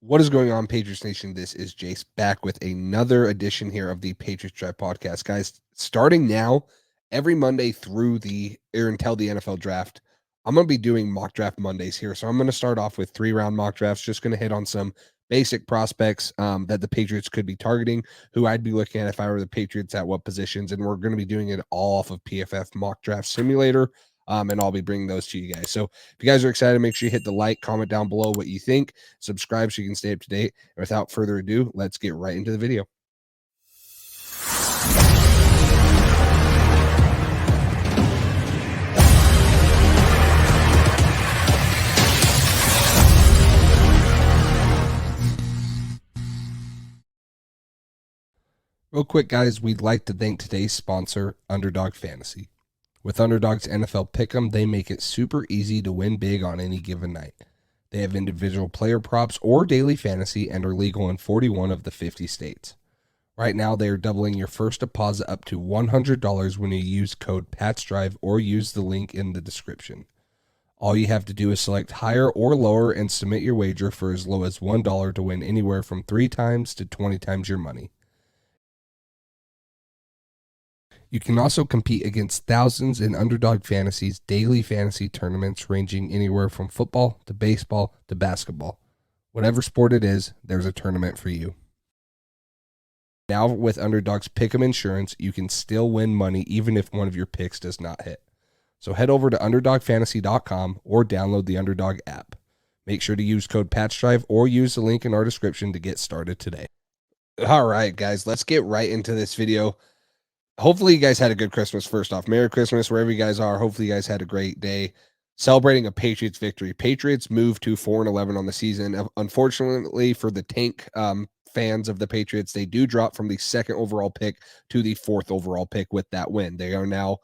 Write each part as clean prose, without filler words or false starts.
What is going on, Patriots Nation? This is Jace back with another edition here of the Patriots Drive podcast. Guys, starting now, every Monday through or until the NFL draft, I'm going to be doing mock draft Mondays here. So I'm going to start off with 3-round mock drafts, just going to hit on some basic prospects that the Patriots could be targeting, who I'd be looking at if I were the Patriots at what positions. And we're going to be doing it all off of PFF Mock Draft Simulator. And I'll be bringing those to you guys. So if you guys are excited, make sure you hit the like, comment down below what you think, subscribe so you can stay up to date. And without further ado, let's get right into the video. Real quick, guys, we'd like to thank today's sponsor, Underdog Fantasy. With Underdog's NFL Pick'em, they make it super easy to win big on any given night. They have individual player props or daily fantasy and are legal in 41 of the 50 states. Right now, they are doubling your first deposit up to $100 when you use code PATSDRIVE or use the link in the description. All you have to do is select higher or lower and submit your wager for as low as $1 to win anywhere from 3 times to 20 times your money. You can also compete against thousands in Underdog Fantasy's daily fantasy tournaments ranging anywhere from football to baseball to basketball. Whatever sport it is, there's a tournament for you. Now with Underdog's Pick'em Insurance, you can still win money even if one of your picks does not hit. So head over to UnderdogFantasy.com or download the Underdog app. Make sure to use code PATCHDRIVE or use the link in our description to get started today. All right, guys, let's get right into this video. Hopefully you guys had a good Christmas. First off, Merry Christmas wherever you guys are. Hopefully you guys had a great day celebrating a Patriots victory. Patriots moved to 4-11 on the season. Unfortunately for the tank fans of the Patriots, they do drop from the 2nd overall pick to the 4th overall pick with that win. They are now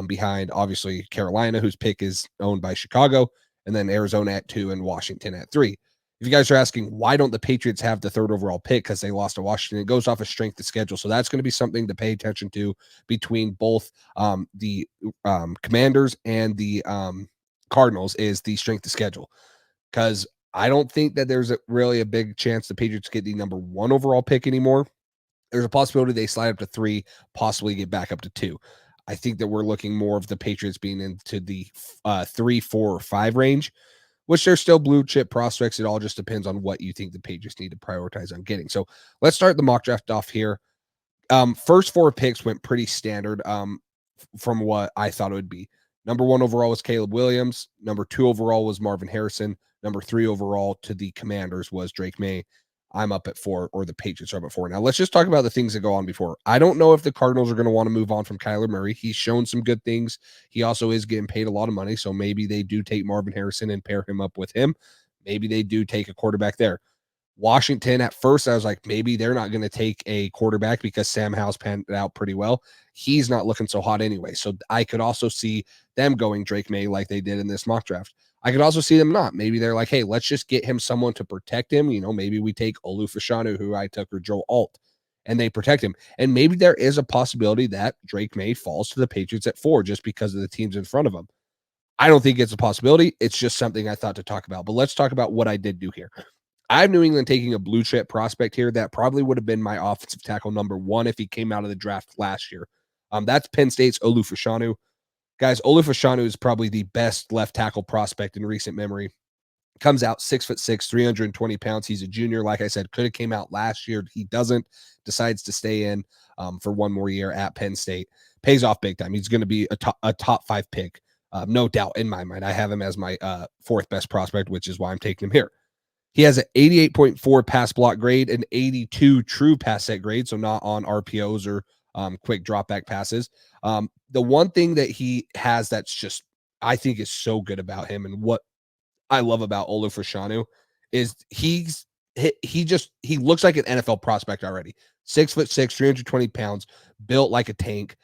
behind, obviously, Carolina, whose pick is owned by Chicago, and then Arizona at 2 and Washington at 3. If you guys are asking, why don't the Patriots have the 3rd overall pick because they lost to Washington, it goes off of strength of schedule. So that's going to be something to pay attention to between both the Commanders and the Cardinals is the strength of schedule. Because I don't think that there's really a big chance the Patriots get the number 1 overall pick anymore. There's a possibility they slide up to 3, possibly get back up to 2. I think that we're looking more of the Patriots being into the 3, 4, or 5 range, which they're still blue chip prospects. It all just depends on what you think the Patriots need to prioritize on getting. So let's start the mock draft off here. First 4 picks went pretty standard from what I thought it would be. Number 1 overall was Caleb Williams. Number 2 overall was Marvin Harrison. Number 3 overall to the Commanders was Drake May. I'm up at 4, or the Patriots are up at 4. Now, let's just talk about the things that go on before. I don't know if the Cardinals are going to want to move on from Kyler Murray. He's shown some good things. He also is getting paid a lot of money, so maybe they do take Marvin Harrison and pair him up with him. Maybe they do take a quarterback there. Washington, at first, I was like, maybe they're not going to take a quarterback because Sam Howell's panned it out pretty well. He's not looking so hot anyway. So I could also see them going Drake May like they did in this mock draft. I could also see them not. Maybe they're like, hey, let's just get him someone to protect him. You know, maybe we take Olu Fashanu, who I took, or Joe Alt, and they protect him. And maybe there is a possibility that Drake May falls to the Patriots at 4 just because of the teams in front of him. I don't think it's a possibility. It's just something I thought to talk about. But let's talk about what I did do here. I have New England taking a blue chip prospect here that probably would have been my offensive tackle number 1 if he came out of the draft last year. That's Penn State's Olu Fashanu. Guys, Olu Fashanu is probably the best left tackle prospect in recent memory. Comes out 6'6", 320 pounds. He's a junior. Like I said, could have came out last year. He doesn't. Decides to stay in for 1 more year at Penn State. Pays off big time. He's going to be a top 5 pick. No doubt in my mind. I have him as my 4th best prospect, which is why I'm taking him here. He has an 88.4 pass block grade, an 82 true pass set grade, so not on RPOs or quick drop back passes. The one thing that he has that's just, I think, is so good about him, and what I love about Olu Fashanu is he looks like an NFL prospect already. 6'6", 320 pounds, built like a tank.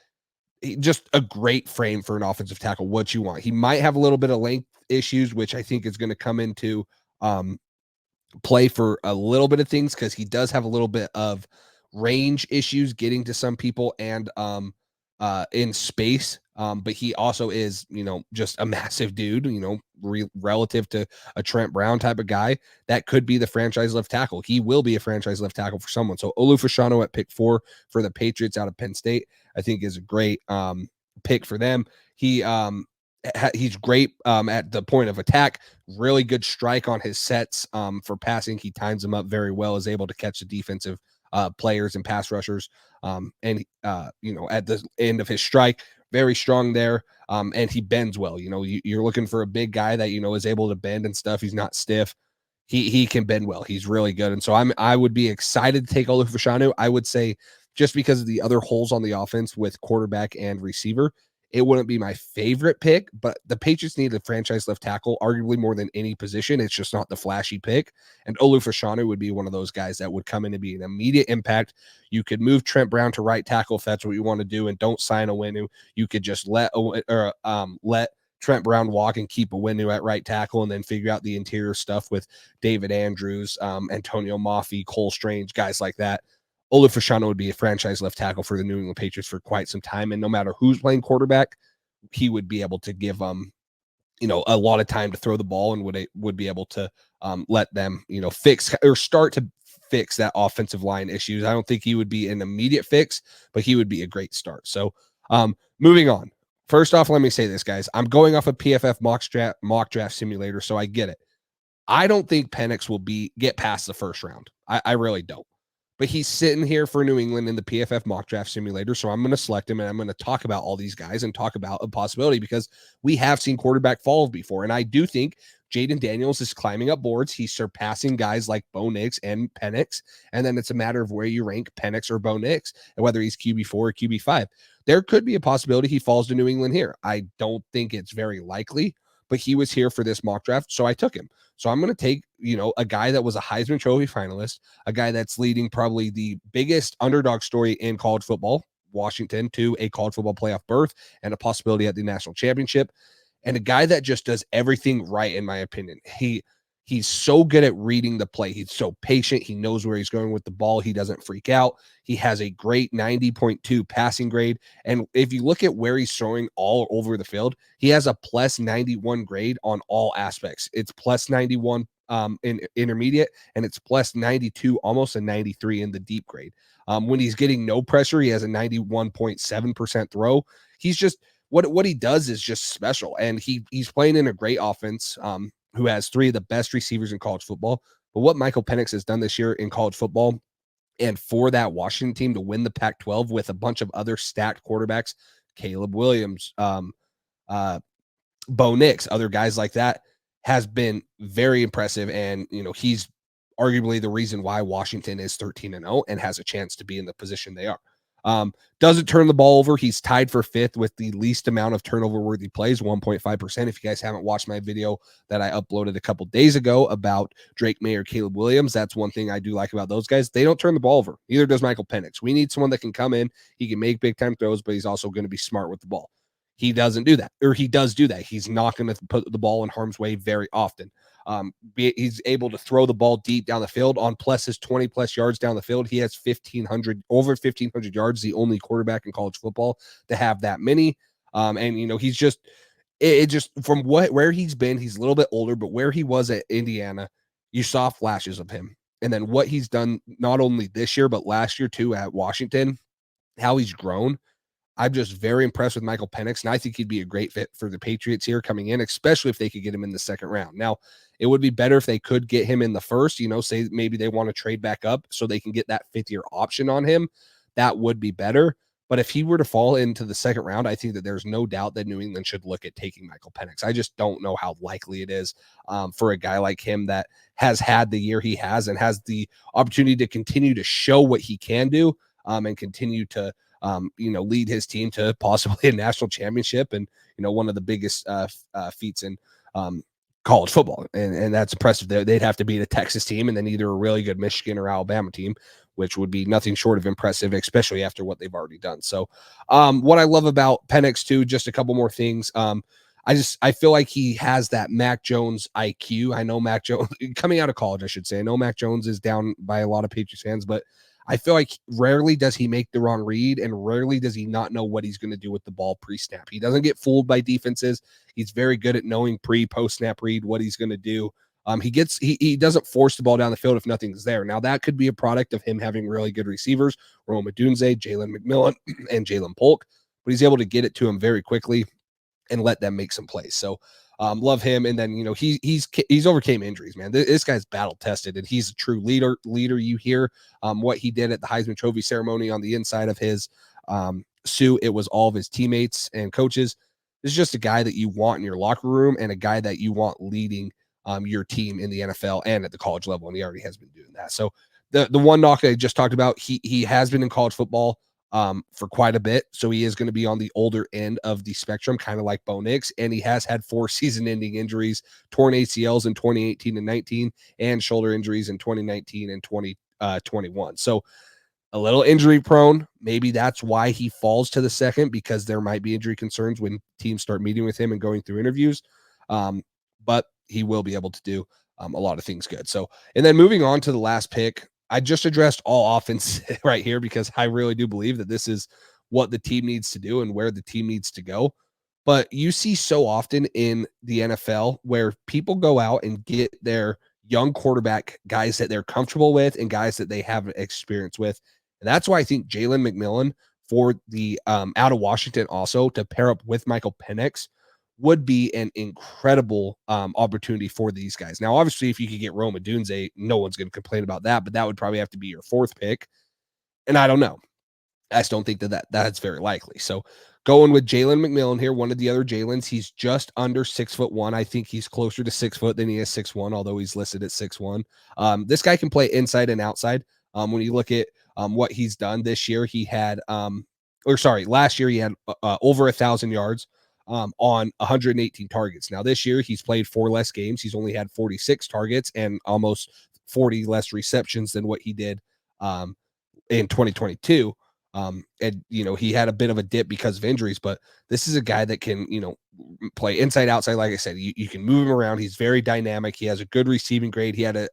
Just a great frame for an offensive tackle. What you want. He might have a little bit of length issues, which I think is going to come into play for a little bit of things, because he does have a little bit of range issues getting to some people and in space. But he also is, just a massive dude, relative to a Trent Brown type of guy that could be the franchise left tackle. He will be a franchise left tackle for someone. So Olu Fashanu at pick 4 for the Patriots out of Penn State, I think is a great pick for them. He's great at the point of attack, really good strike on his sets for passing. He times them up very well, is able to catch the defensive players and pass rushers. And at the end of his strike, very strong there. And he bends well. You're looking for a big guy that, is able to bend and stuff. He's not stiff. He can bend well. He's really good. And so I would be excited to take Olu Fashanu. I would say just because of the other holes on the offense with quarterback and receiver, it wouldn't be my favorite pick, but the Patriots need a franchise left tackle, arguably more than any position. It's just not the flashy pick. And Olu Fashanu would be one of those guys that would come in and be an immediate impact. You could move Trent Brown to right tackle if that's what you want to do, and don't sign Owenu. You could just let Trent Brown walk and keep Owenu at right tackle, and then figure out the interior stuff with David Andrews, Antonio Mafi, Cole Strange, guys like that. Olu Fashanu would be a franchise left tackle for the New England Patriots for quite some time. And no matter who's playing quarterback, he would be able to give a lot of time to throw the ball, and would be able to let them, fix or start to fix that offensive line issues. I don't think he would be an immediate fix, but he would be a great start. So moving on. First off, let me say this, guys. I'm going off a PFF mock draft simulator, so I get it. I don't think Penix will get past the first round. I really don't. But he's sitting here for New England in the PFF mock draft simulator. So I'm going to select him, and I'm going to talk about all these guys and talk about a possibility, because we have seen quarterback falls before. And I do think Jaden Daniels is climbing up boards. He's surpassing guys like Bo Nix and Penix. And then it's a matter of where you rank Penix or Bo Nix, and whether he's QB4 or QB5. There could be a possibility he falls to New England here. I don't think it's very likely, but he was here for this mock draft, so I took him. So I'm going to take, a guy that was a Heisman Trophy finalist, a guy that's leading probably the biggest underdog story in college football, Washington, to a college football playoff berth and a possibility at the national championship, and a guy that just does everything right, in my opinion. He's so good at reading the play. He's so patient. He knows where he's going with the ball. He doesn't freak out. He has a great 90.2 passing grade. And if you look at where he's throwing all over the field, he has a plus 91 grade on all aspects. It's plus 91 in intermediate, and it's plus 92, almost a 93 in the deep grade. When he's getting no pressure, he has a 91.7% throw. He's just, what he does is just special. And he's playing in a great offense. Who has 3 of the best receivers in college football. But what Michael Penix has done this year in college football, and for that Washington team to win the Pac-12 with a bunch of other stacked quarterbacks, Caleb Williams, Bo Nix, other guys like that, has been very impressive. And, he's arguably the reason why Washington is 13-0 and has a chance to be in the position they are. Doesn't turn the ball over. He's tied for 5th with the least amount of turnover worthy plays, 1.5%. If you guys haven't watched my video that I uploaded a couple days ago about Drake May or Caleb Williams, that's one thing I do like about those guys. They don't turn the ball over. Neither does Michael Penix. We need someone that can come in. He can make big time throws, but he's also going to be smart with the ball. He doesn't do that, or he does do that. He's not going to put the ball in harm's way very often. He's able to throw the ball deep down the field. On his 20 plus yards down the field, he has over 1,500 yards, the only quarterback in college football to have that many. And he's just, it just from where he's been, he's a little bit older, but where he was at Indiana, you saw flashes of him. And then what he's done not only this year, but last year too at Washington, how he's grown. I'm just very impressed with Michael Penix, and I think he'd be a great fit for the Patriots here coming in, especially if they could get him in the second round. Now, it would be better if they could get him in the first, say maybe they want to trade back up so they can get that 5th-year option on him. That would be better. But if he were to fall into the second round, I think that there's no doubt that New England should look at taking Michael Penix. I just don't know how likely it is for a guy like him that has had the year he has and has the opportunity to continue to show what he can do and continue to lead his team to possibly a national championship and, one of the biggest feats in college football. And that's impressive. They'd have to beat a Texas team and then either a really good Michigan or Alabama team, which would be nothing short of impressive, especially after what they've already done. So what I love about Penix too, just a couple more things. I feel like he has that Mac Jones IQ. I know Mac Jones coming out of college, I should say. I know Mac Jones is down by a lot of Patriots fans, but I feel like rarely does he make the wrong read, and rarely does he not know what he's going to do with the ball pre-snap. He doesn't get fooled by defenses. He's very good at knowing post snap read what he's going to do. He doesn't force the ball down the field if nothing's there. Now that could be a product of him having really good receivers, Rome Odunze, Jalen McMillan, and Jalen Polk, but he's able to get it to him very quickly and let them make some plays. So love him. And then, he's overcame injuries, man. This guy's battle tested, and he's a true leader. You hear what he did at the Heisman Trophy ceremony on the inside of his suit. It was all of his teammates and coaches. This is just a guy that you want in your locker room, and a guy that you want leading your team in the NFL and at the college level. And he already has been doing that. So the one knock I just talked about, he has been in college football for quite a bit. So he is going to be on the older end of the spectrum, kind of like Bo Nix. And he has had 4 season-ending injuries, torn ACLs in 2018 and 19, and shoulder injuries in 2019 and 2021. So a little injury prone. Maybe that's why he falls to the second, because there might be injury concerns when teams start meeting with him and going through interviews. But he will be able to do a lot of things good. So, and then moving on to the last pick, I just addressed all offense right here because I really do believe that this is what the team needs to do and where the team needs to go. But you see so often in the NFL where people go out and get their young quarterback guys that they're comfortable with and guys that they have experience with. And that's why I think Jalen McMillan for the out of Washington also to pair up with Michael Penix would be an incredible opportunity for these guys. Now, obviously, if you could get Rome Odunze, no one's going to complain about that, but that would probably have to be your 4th pick. And I don't know. I just don't think that's very likely. So going with Jalen McMillan here, one of the other Jalen's, he's just under 6'1". I think he's closer to 6 foot than he is 6'1", although he's listed at 6'1". This guy can play inside and outside. When you look at what he's done this year, last year he had over 1,000 yards on 118 targets. Now this year he's played 4 less games. He's only had 46 targets and almost 40 less receptions than what he did in 2022. And he had a bit of a dip because of injuries, but this is a guy that can, play inside, outside. Like I said, you can move him around. He's very dynamic. He has a good receiving grade. He had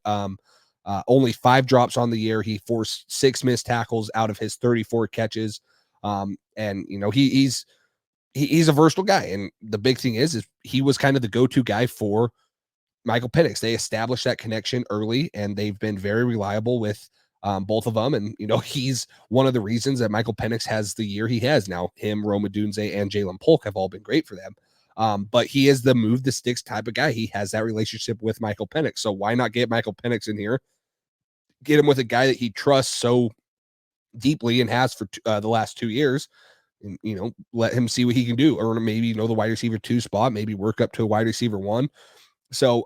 only 5 drops on the year. He forced 6 missed tackles out of his 34 catches. He's a versatile guy. And the big thing is he was kind of the go-to guy for Michael Penix. They established that connection early, and they've been very reliable with both of them. And, he's one of the reasons that Michael Penix has the year he has now. Him, Rome Odunze, and Jalen Polk have all been great for them. But he is the move the sticks type of guy. He has that relationship with Michael Penix. So why not get Michael Penix in here? Get him with a guy that he trusts so deeply and has for the last 2 years. And, let him see what he can do, or maybe, the wide receiver 2 spot, maybe work up to a wide receiver 1. So,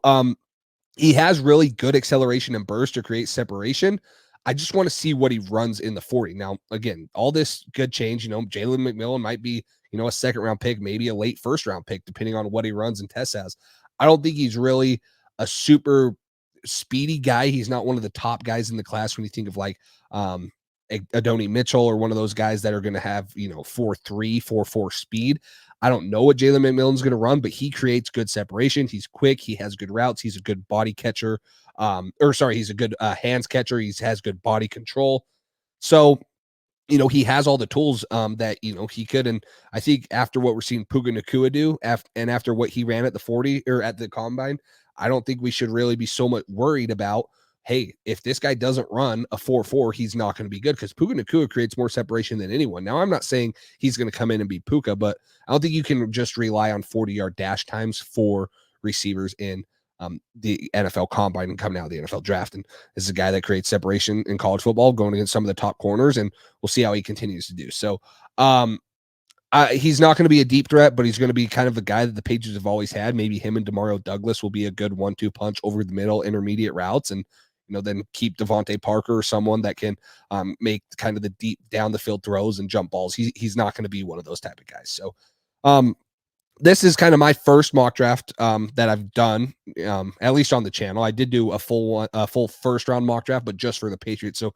he has really good acceleration and burst to create separation. I just want to see what he runs in the 40. Now, again, all this could change. Jalen McMillan might be, a 2nd round pick, maybe a late 1st round pick, depending on what he runs and tests as. I don't think he's really a super speedy guy. He's not one of the top guys in the class when you think of like Adonai Mitchell or one of those guys that are going to have, 4.3, 4.4 speed. I don't know what Jalen McMillan's going to run, but he creates good separation. He's quick. He has good routes. He's a good body catcher. He's a good hands catcher. He has good body control. So, he has all the tools that, he could. And I think after what we're seeing Puka Nacua do, and after what he ran at the 40 or at the combine, I don't think we should really be so much worried about, hey, if this guy doesn't run a 4.4, he's not going to be good, because Puka Nacua creates more separation than anyone. Now, I'm not saying he's going to come in and be Puka, but I don't think you can just rely on 40-yard dash times for receivers in the NFL combine and coming out of the NFL draft. And this is a guy that creates separation in college football, going against some of the top corners, and we'll see how he continues to do. So he's not going to be a deep threat, but he's going to be kind of the guy that the Patriots have always had. Maybe him and Demario Douglas will be a good 1-2 punch over the middle, intermediate routes, and then keep Devontae Parker or someone that can make kind of the deep down the field throws and jump balls. He's not going to be one of those type of guys. So this is kind of my first mock draft that I've done, at least on the channel. I did do a full 1st round mock draft, but just for the Patriots. So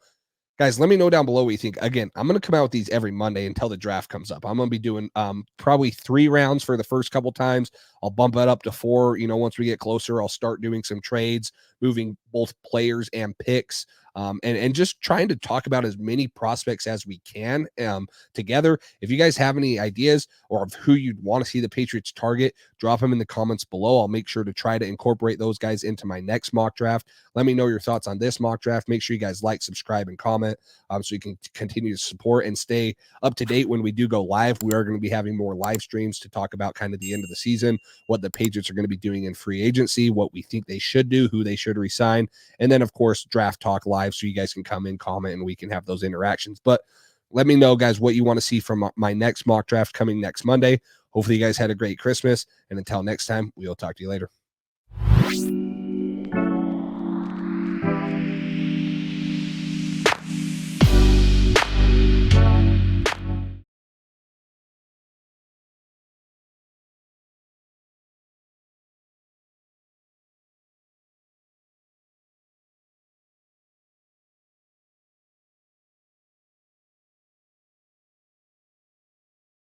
guys, let me know down below what you think. Again, I'm going to come out with these every Monday until the draft comes up. I'm going to be doing probably 3 rounds for the first couple times. I'll bump it up to 4. Once we get closer, I'll start doing some trades, moving both players and picks, and just trying to talk about as many prospects as we can together. If you guys have any ideas or of who you'd want to see the Patriots target, drop them in the comments below. I'll make sure to try to incorporate those guys into my next mock draft. Let me know your thoughts on this mock draft. Make sure you guys like, subscribe, and comment so you can continue to support and stay up to date when we do go live. We are going to be having more live streams to talk about kind of the end of the season, what the Patriots are going to be doing in free agency, what we think they should do, who they should resign, and then, of course, draft talk live so you guys can come in, comment, and we can have those interactions. But let me know, guys, what you want to see from my next mock draft coming next Monday. Hopefully you guys had a great Christmas, and until next time, we'll talk to you later.